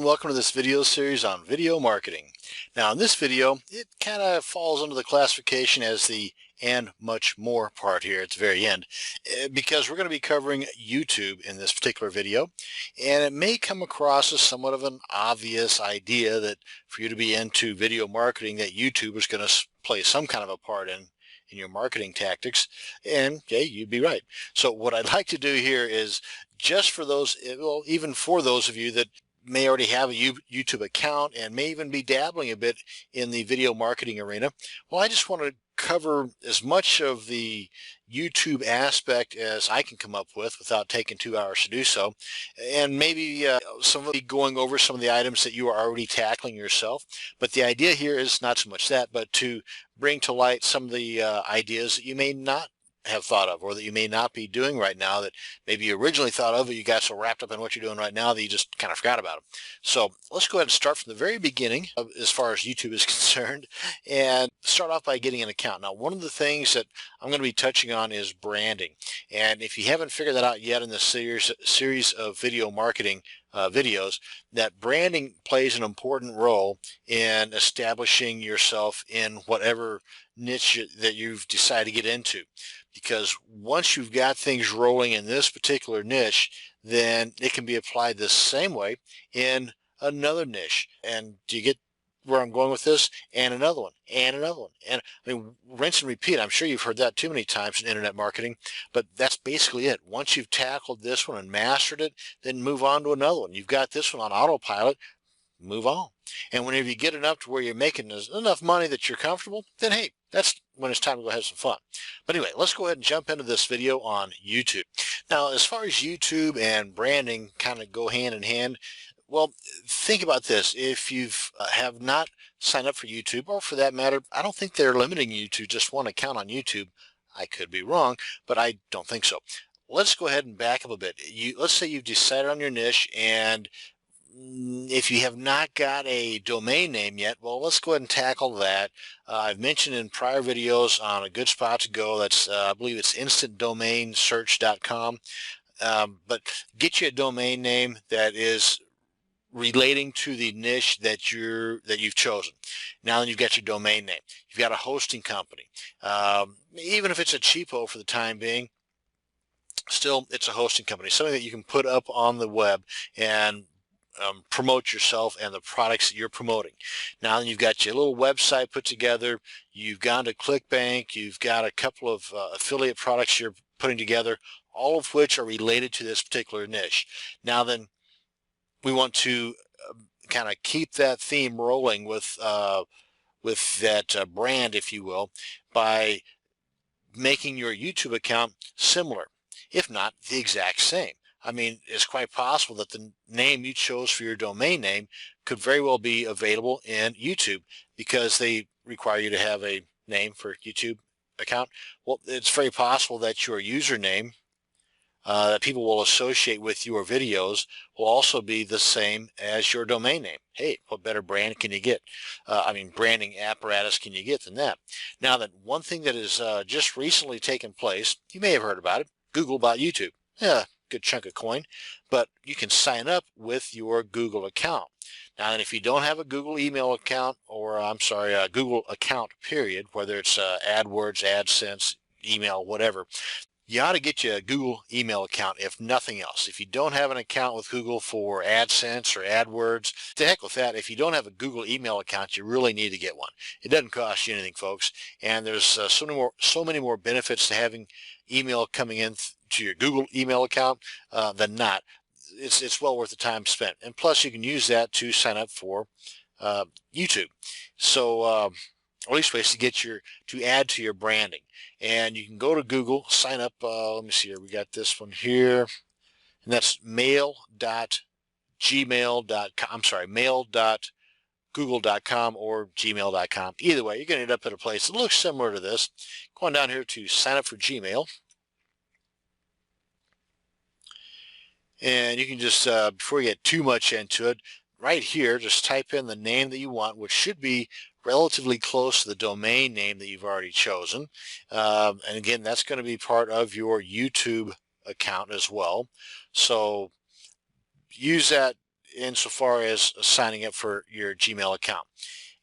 and welcome to this video series on video marketing. Now in this video, it kind of falls under the classification as the and much more part here at the very end, because we're going to be covering YouTube in this particular video, and it may come across as somewhat of an obvious idea that for you to be into video marketing that YouTube is going to play some kind of a part in your marketing tactics, and okay, you'd be right. So what I'd like to do here is just for those, well, even for those of you that may already have a YouTube account and may even be dabbling a bit in the video marketing arena, well, I just want to cover as much of the YouTube aspect as I can come up with without taking 2 hours to do so, and maybe going over some of the items that you are already tackling yourself. But the idea here is not so much that, but to bring to light some of the ideas that you may not have thought of, or that you may not be doing right now, that maybe you originally thought of, but you got so wrapped up in what you're doing right now that you just kind of forgot about them. So let's go ahead and start from the very beginning as far as YouTube is concerned, and start off by getting an account. Now, one of the things that I'm going to be touching on is branding, and if you haven't figured that out yet in this series of video marketing videos, that branding plays an important role in establishing yourself in whatever niche that you've decided to get into. Because once you've got things rolling in this particular niche, then it can be applied the same way in another niche. And do you get where I'm going with this? And another one, and another one. And I mean, rinse and repeat. I'm sure you've heard that too many times in internet marketing, but that's basically it. Once you've tackled this one and mastered it, then move on to another one. You've got this one on autopilot, move on. And whenever you get enough to where you're making enough money that you're comfortable, then hey, that's when it's time to go have some fun. But anyway, let's go ahead and jump into this video on YouTube. Now, as far as YouTube and branding kind of go hand in hand, well, think about this. If you have not signed up for YouTube, or for that matter, I don't think they're limiting you to just one account on YouTube. I could be wrong, but I don't think so. Let's go ahead and back up a bit. Let's say you've decided on your niche, and if you have not got a domain name yet, well, let's go ahead and tackle that. I've mentioned in prior videos on a good spot to go. That's I believe it's instantdomainsearch.com. But get you a domain name that is relating to the niche that you've chosen. Now that you've got your domain name, you've got a hosting company. Even if it's a cheapo for the time being, still it's a hosting company, something that you can put up on the web and promote yourself and the products that you're promoting. Now you've got your little website put together, you've gone to ClickBank, you've got a couple of affiliate products you're putting together, all of which are related to this particular niche. Now then, we want to kind of keep that theme rolling with that brand, if you will, by making your YouTube account similar, if not the exact same. I mean, it's quite possible that the name you chose for your domain name could very well be available in YouTube, because they require you to have a name for YouTube account. Well, it's very possible that your username that people will associate with your videos will also be the same as your domain name. Hey, what better brand can you get? Branding apparatus can you get than that? Now, that one thing that has just recently taken place, you may have heard about it, Google bought YouTube. Yeah, good chunk of coin, but you can sign up with your Google account. Now, and if you don't have a Google email account, or a Google account period, whether it's AdWords, AdSense, email, whatever, you ought to get you a Google email account, if nothing else. If you don't have an account with Google for AdSense or AdWords, to heck with that. If you don't have a Google email account, you really need to get one. It doesn't cost you anything, folks, and there's so many more benefits to having email coming in to your Google email account than not. It's well worth the time spent, and plus you can use that to sign up for YouTube. So at least ways to get to add to your branding. And you can go to Google, sign up. Let me see here. We got this one here, and that's mail.google.com or gmail.com. Either way, you're going to end up at a place that looks similar to this. Going down here to sign up for Gmail. And you can just, before you get too much into it, right here, just type in the name that you want, which should be relatively close to the domain name that you've already chosen. And again, that's going to be part of your YouTube account as well. So use that insofar as signing up for your Gmail account.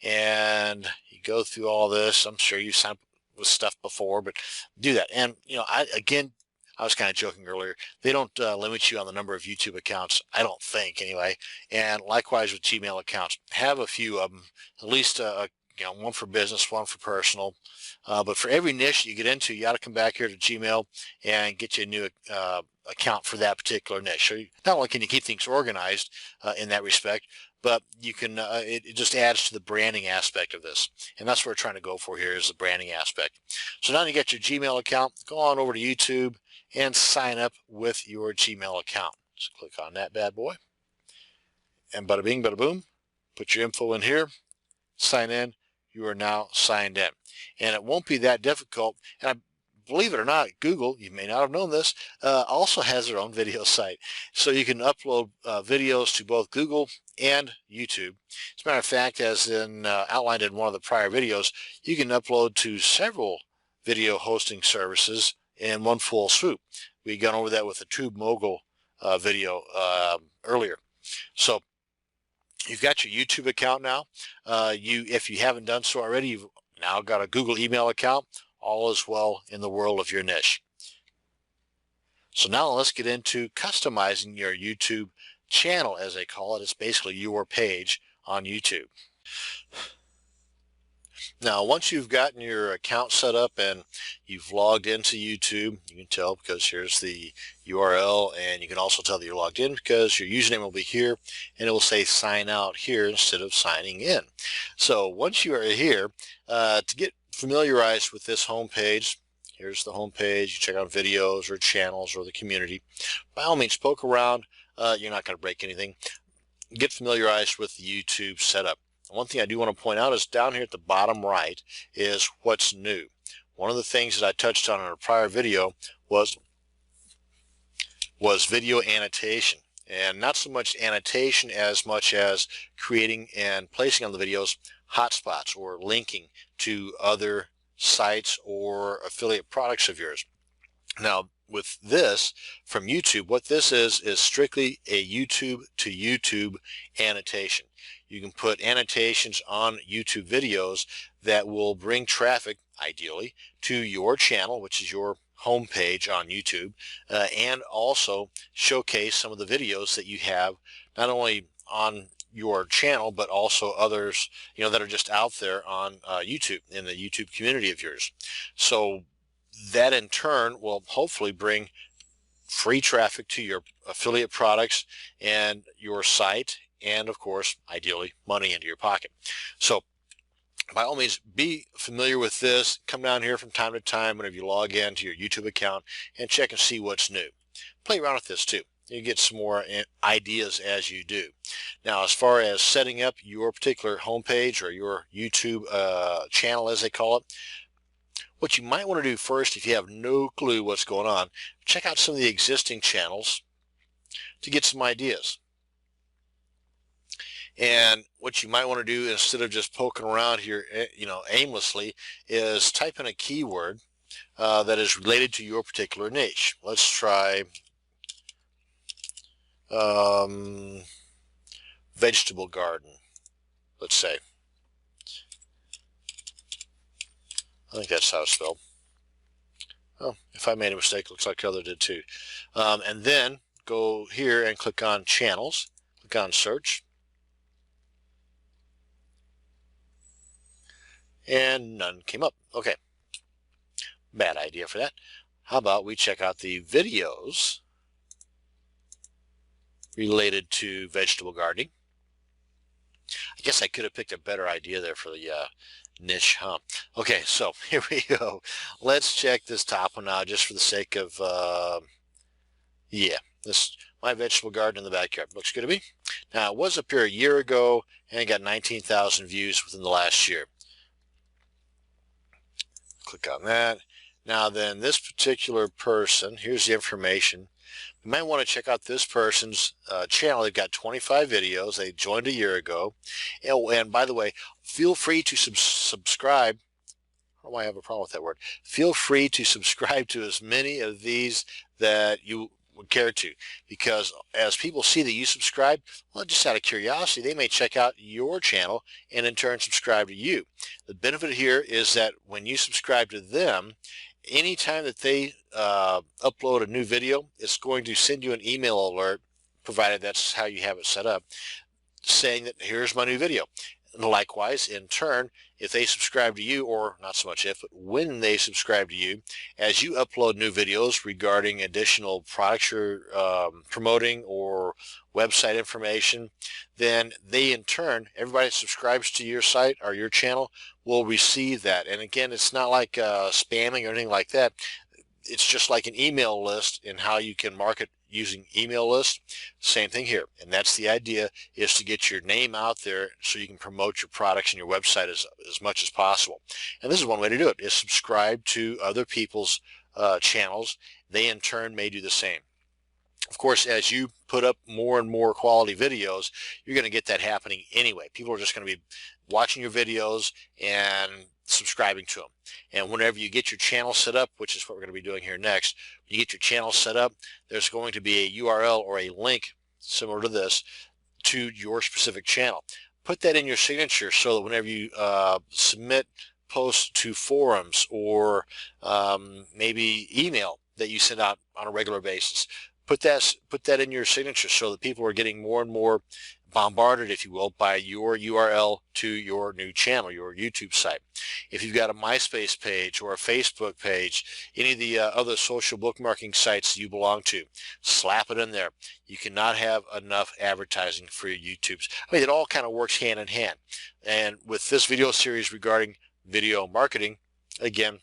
And you go through all this. I'm sure you've signed up with stuff before, but do that. And I was kind of joking earlier. They don't limit you on the number of YouTube accounts, I don't think, anyway. And likewise with Gmail accounts, have a few of them, at least one for business, one for personal. But for every niche you get into, you got to come back here to Gmail and get you a new account for that particular niche. So not only can you keep things organized in that respect, but you can it just adds to the branding aspect of this. And that's what we're trying to go for here, is the branding aspect. So now you get your Gmail account, go on over to YouTube and sign up with your Gmail account. So click on that bad boy. And bada bing, bada boom. Put your info in here, sign in. You are now signed in. And it won't be that difficult. And I believe it or not, Google, you may not have known this, also has their own video site. So you can upload videos to both Google and YouTube. As a matter of fact, as outlined in one of the prior videos, you can upload to several video hosting services in one full swoop. We gone over that with the Tube Mogul video earlier. So you've got your YouTube account now. If you haven't done so already, you've now got a Google email account. All is well in the world of your niche. So now let's get into customizing your YouTube channel, as they call it. It's basically your page on YouTube. Now, once you've gotten your account set up and you've logged into YouTube, you can tell because here's the URL, and you can also tell that you're logged in because your username will be here and it will say sign out here instead of signing in. So once you are here, to get familiarized with this home page, here's the home page. You check out videos or channels or the community. By all means, poke around. You're not going to break anything. Get familiarized with the YouTube setup. One thing I do want to point out is down here at the bottom right is what's new. One of the things that I touched on in a prior video was video annotation. And not so much annotation as much as creating and placing on the videos hotspots or linking to other sites or affiliate products of yours. Now, with this from YouTube, what this is strictly a YouTube to YouTube annotation. You can put annotations on YouTube videos that will bring traffic, ideally, to your channel, which is your home page on YouTube, and also showcase some of the videos that you have, not only on your channel, but also others, that are just out there on YouTube, in the YouTube community of yours. So that in turn will hopefully bring free traffic to your affiliate products and your site, and of course, ideally, money into your pocket. So by all means, be familiar with this. Come down here from time to time whenever you log into your YouTube account and check and see what's new. Play around with this too. You get some more ideas as you do. Now, as far as setting up your particular homepage or your YouTube channel, as they call it, what you might want to do first, if you have no clue what's going on, check out some of the existing channels to get some ideas. And what you might want to do, instead of just poking around here, aimlessly, is type in a keyword that is related to your particular niche. Let's try vegetable garden, let's say. I think that's how it's spelled. Oh, if I made a mistake, looks like the other did too. And then go here and click on channels, click on search. And none came up. Okay. Bad idea for that. How about we check out the videos related to vegetable gardening. I guess I could have picked a better idea there for the niche, huh? Okay, so here we go. Let's check this top one out just for the sake of, this my vegetable garden in the backyard. Looks good to me. Now, it was up here a year ago and got 19,000 views within the last year. Click on that. Now then, this particular person, here's the information. You might want to check out this person's channel. They've got 25 videos. They joined a year ago. And by the way, feel free to subscribe. I don't know why I have a problem with that word. Feel free to subscribe to as many of these that you would care to, because as people see that you subscribe, well, just out of curiosity, they may check out your channel and in turn subscribe to you. The benefit here is that when you subscribe to them, anytime that they upload a new video, it's going to send you an email alert, provided that's how you have it set up, saying that here's my new video. And likewise, in turn, if they subscribe to you, or not so much if, but when they subscribe to you, as you upload new videos regarding additional products you're promoting or website information, then they in turn, everybody that subscribes to your site or your channel will receive that. And again, it's not like spamming or anything like that. It's just like an email list and how you can market using email lists. Same thing here, and that's the idea, is to get your name out there so you can promote your products and your website as much as possible. And this is one way to do it, is subscribe to other people's channels. They in turn may do the same. Of course, as you put up more and more quality videos, you're going to get that happening anyway. People are just going to be watching your videos and subscribing to them. And whenever you get your channel set up, which is what we're going to be doing here next, when you get your channel set up, there's going to be a URL or a link similar to this to your specific channel. Put that in your signature so that whenever you submit posts to forums or maybe email that you send out on a regular basis, put that in your signature so that people are getting more and more bombarded, if you will, by your URL to your new channel, your YouTube site. If you've got a MySpace page or a Facebook page, any of the other social bookmarking sites you belong to, slap it in there. You cannot have enough advertising for your YouTubes. I mean, it all kind of works hand in hand. And with this video series regarding video marketing, again,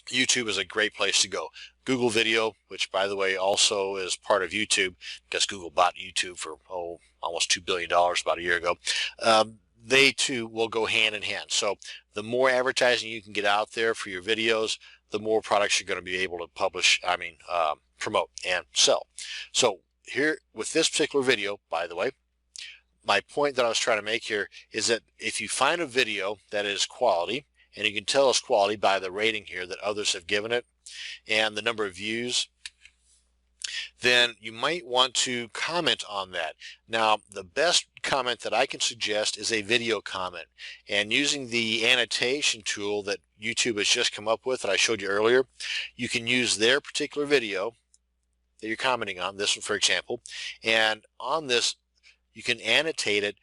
YouTube is a great place to go. Google Video, which by the way also is part of YouTube, because Google bought YouTube for almost $2 billion about a year ago, they too will go hand in hand. So the more advertising you can get out there for your videos, the more products you're going to be able to publish, promote and sell. So here with this particular video, by the way, my point that I was trying to make here is that if you find a video that is quality, and you can tell it's quality by the rating here that others have given it and the number of views, then you might want to comment on that. Now, the best comment that I can suggest is a video comment. And using the annotation tool that YouTube has just come up with that I showed you earlier, you can use their particular video that you're commenting on, this one for example, and on this you can annotate it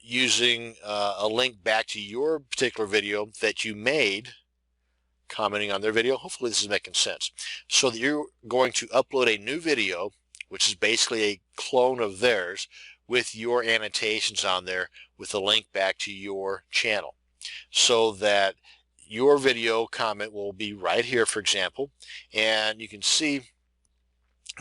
using a link back to your particular video that you made commenting on their video. Hopefully this is making sense. So that you're going to upload a new video, which is basically a clone of theirs, with your annotations on there with a link back to your channel, so that your video comment will be right here, for example, and you can see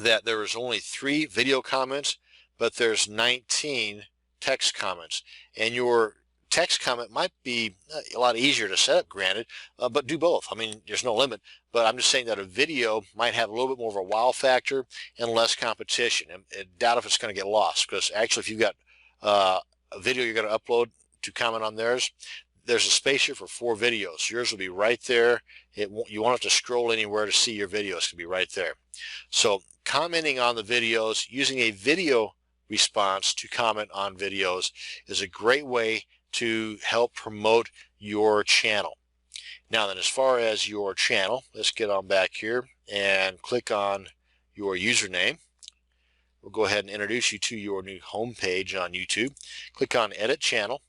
that there is only 3 video comments, but there's 19 text comments, and your text comment might be a lot easier to set up, granted, but do both. I mean, there's no limit, but I'm just saying that a video might have a little bit more of a wow factor and less competition. And I doubt if it's going to get lost, because actually if you've got a video you're going to upload to comment on theirs, there's a space here for 4 videos. Yours will be right there. You won't have to scroll anywhere to see your videos. It can be right there. So commenting on the videos, using a video response to comment on videos, is a great way to help promote your channel. Now then, as far as your channel, let's get on back here and click on your username. We'll go ahead and introduce you to your new home page on YouTube. Click on Edit Channel.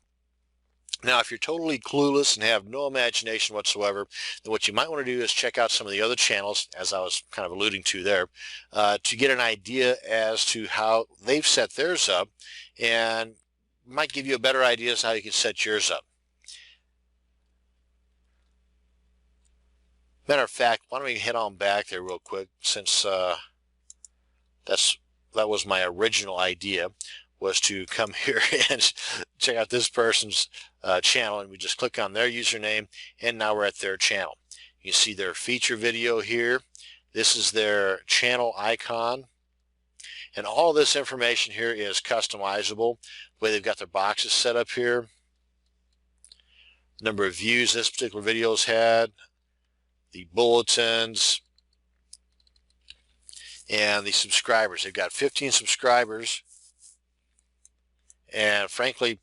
Now, if you're totally clueless and have no imagination whatsoever, then what you might want to do is check out some of the other channels, as I was kind of alluding to there, to get an idea as to how they've set theirs up, and might give you a better idea as to how you can set yours up. Matter of fact, why don't we head on back there real quick, since that was my original idea, was to come here and check out this person's channel, and we just click on their username, and now we're at their channel. You see their feature video here. This is their channel icon, and all this information here is customizable. The way they've got their boxes set up here, number of views this particular video's had, the bulletins, and the subscribers. They've got 15 subscribers, and frankly,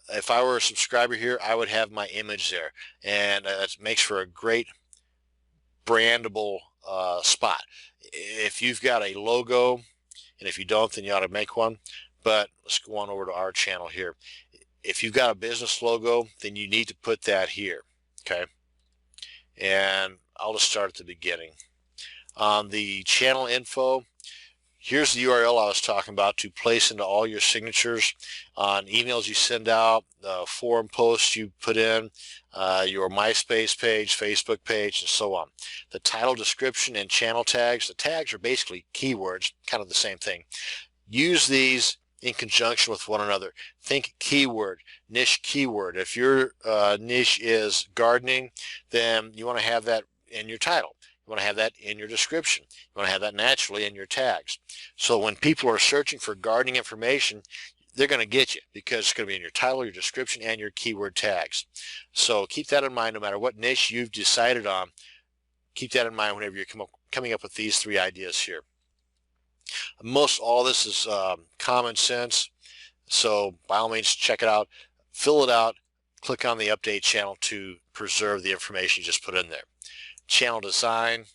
if I were a subscriber here, I would have my image there, and it makes for a great brandable spot. If you've got a logo, and if you don't, then you ought to make one. But let's go on over to our channel here. If you've got a business logo, then you need to put that here, okay? And I'll just start at the beginning. On the channel info, here's the URL I was talking about to place into all your signatures on emails you send out, forum posts you put in, your MySpace page, Facebook page, and so on. The title, description, and channel tags. The tags are basically keywords, kind of the same thing. Use these in conjunction with one another. Think keyword, niche keyword. If your niche is gardening, then you want to have that in your title. You want to have that in your description. You want to have that naturally in your tags. So when people are searching for gardening information, they're going to get you because it's going to be in your title, your description, and your keyword tags. So keep that in mind no matter what niche you've decided on. Keep that in mind whenever you're coming up with these three ideas here. Most all this is common sense, so by all means check it out, fill it out, click on the update channel to preserve the information you just put in there. Channel design,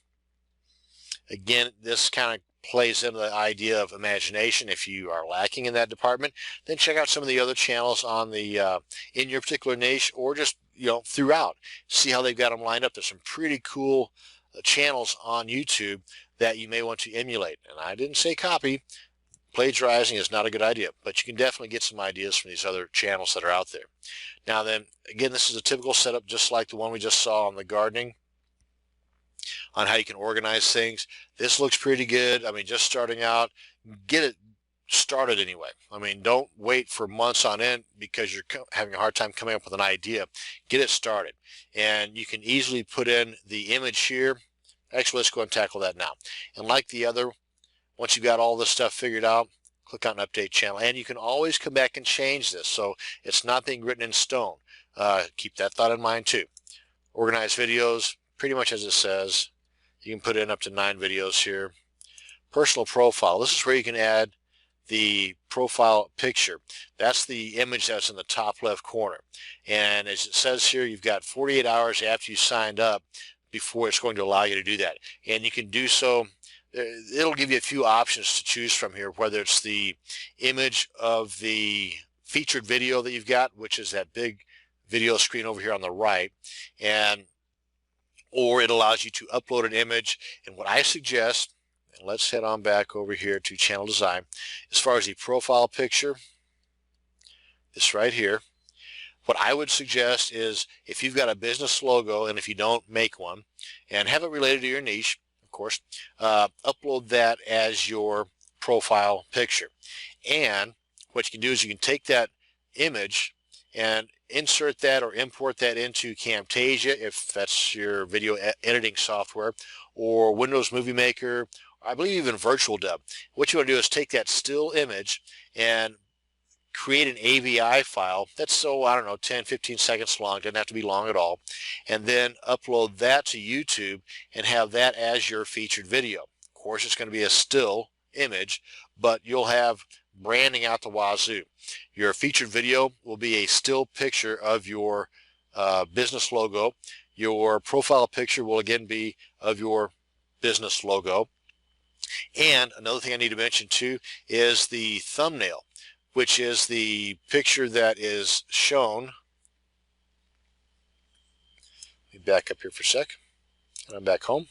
again, this kind of plays into the idea of imagination. If you are lacking in that department, then check out some of the other channels on the in your particular niche, or just throughout. See how they've got them lined up. There's some pretty cool channels on YouTube that you may want to emulate. And I didn't say copy. Plagiarizing is not a good idea, but you can definitely get some ideas from these other channels that are out there. Now then, again, this is a typical setup just like the one we just saw on the gardening, on how you can organize things. This looks pretty good. I mean, just starting out, get it started anyway. I mean, don't wait for months on end because you're having a hard time coming up with an idea. Get it started. And you can easily put in the image here. Actually, let's go and tackle that now. And like the other, once you've got all this stuff figured out, click on Update Channel. And you can always come back and change this, so it's not being written in stone. Keep that thought in mind too. Organize videos, pretty much as it says. You can put in up to 9 videos here. Personal profile. This is where you can add the profile picture. That's the image that's in the top left corner. And as it says here, you've got 48 hours after you signed up before it's going to allow you to do that. And you can do so, it'll give you a few options to choose from here, whether it's the image of the featured video that you've got, which is that big video screen over here on the right, or it allows you to upload an image. And what I suggest, and let's head on back over here to channel design, as far as the profile picture, this right here, what I would suggest is if you've got a business logo, and if you don't make one, and have it related to your niche, of course, upload that as your profile picture. And what you can do is you can take that image and insert that or import that into Camtasia, if that's your video editing software, or Windows Movie Maker, I believe even Virtual Dub. What you want to do is take that still image and create an AVI file that's, so I don't know, 10-15 seconds long, doesn't have to be long at all, and then upload that to YouTube and have that as your featured video. Of course, it's going to be a still image, but you'll have branding out the wazoo. Your featured video will be a still picture of your business logo. Your profile picture will again be of your business logo. And another thing I need to mention too is the thumbnail, which is the picture that is shown. Let me back up here for a sec, and I'm back home.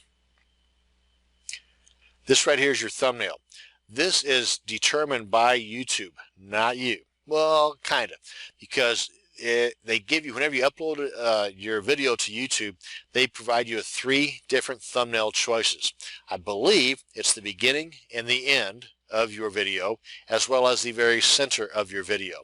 This right here is your thumbnail. This is determined by YouTube, not you. Well, kind of, because they give you, whenever you upload your video to YouTube, they provide you with 3 different thumbnail choices. I believe it's the beginning and the end of your video, as well as the very center of your video.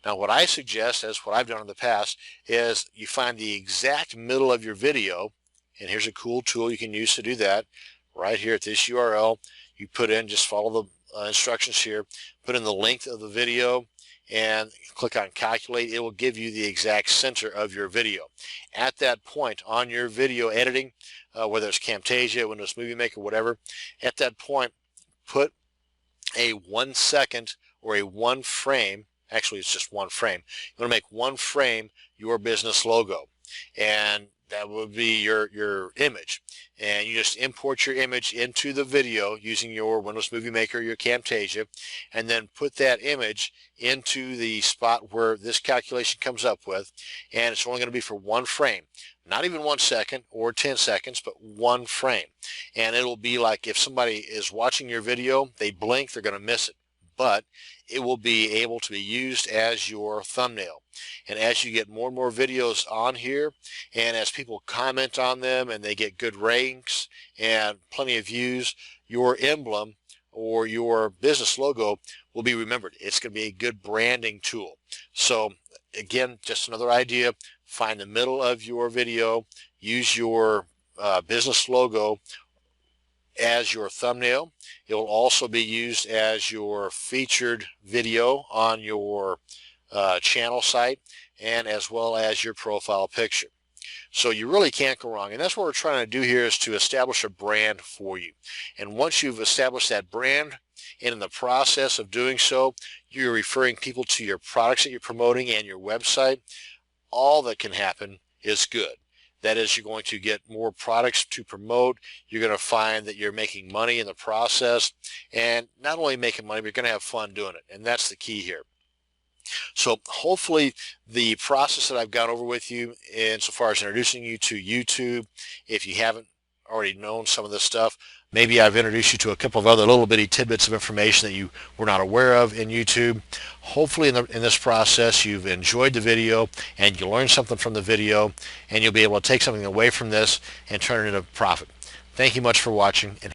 Now what I suggest, as what I've done in the past, is you find the exact middle of your video, and here's a cool tool you can use to do that. Right here at this URL, you put in, just follow the instructions here, put in the length of the video, and click on calculate. It will give you the exact center of your video. At that point on your video editing, whether it's Camtasia, Windows Movie Maker, whatever, at that point, put a 1 second or a one frame, actually it's just one frame, you want to make one frame your business logo, and that would be your image, and you just import your image into the video using your Windows Movie Maker, your Camtasia, and then put that image into the spot where this calculation comes up with, and it's only going to be for one frame, not even 1 second or 10 seconds, but one frame. And it'll be like if somebody is watching your video, they blink, they're going to miss it, but it will be able to be used as your thumbnail. And as you get more and more videos on here, and as people comment on them and they get good ranks and plenty of views, your emblem or your business logo will be remembered. It's going to be a good branding tool. So again, just another idea: find the middle of your video, use your business logo as your thumbnail. It will also be used as your featured video on your channel site, and as well as your profile picture. So you really can't go wrong, and that's what we're trying to do here, is to establish a brand for you. And once you've established that brand, and in the process of doing so, you're referring people to your products that you're promoting and your website, all that can happen is good. That is, you're going to get more products to promote. You're going to find that you're making money in the process, and not only making money, but you're going to have fun doing it. And that's the key here. So hopefully the process that I've gone over with you insofar as introducing you to YouTube, if you haven't already known some of this stuff, maybe I've introduced you to a couple of other little bitty tidbits of information that you were not aware of in YouTube. Hopefully in this process you've enjoyed the video and you learned something from the video, and you'll be able to take something away from this and turn it into profit. Thank you much for watching. And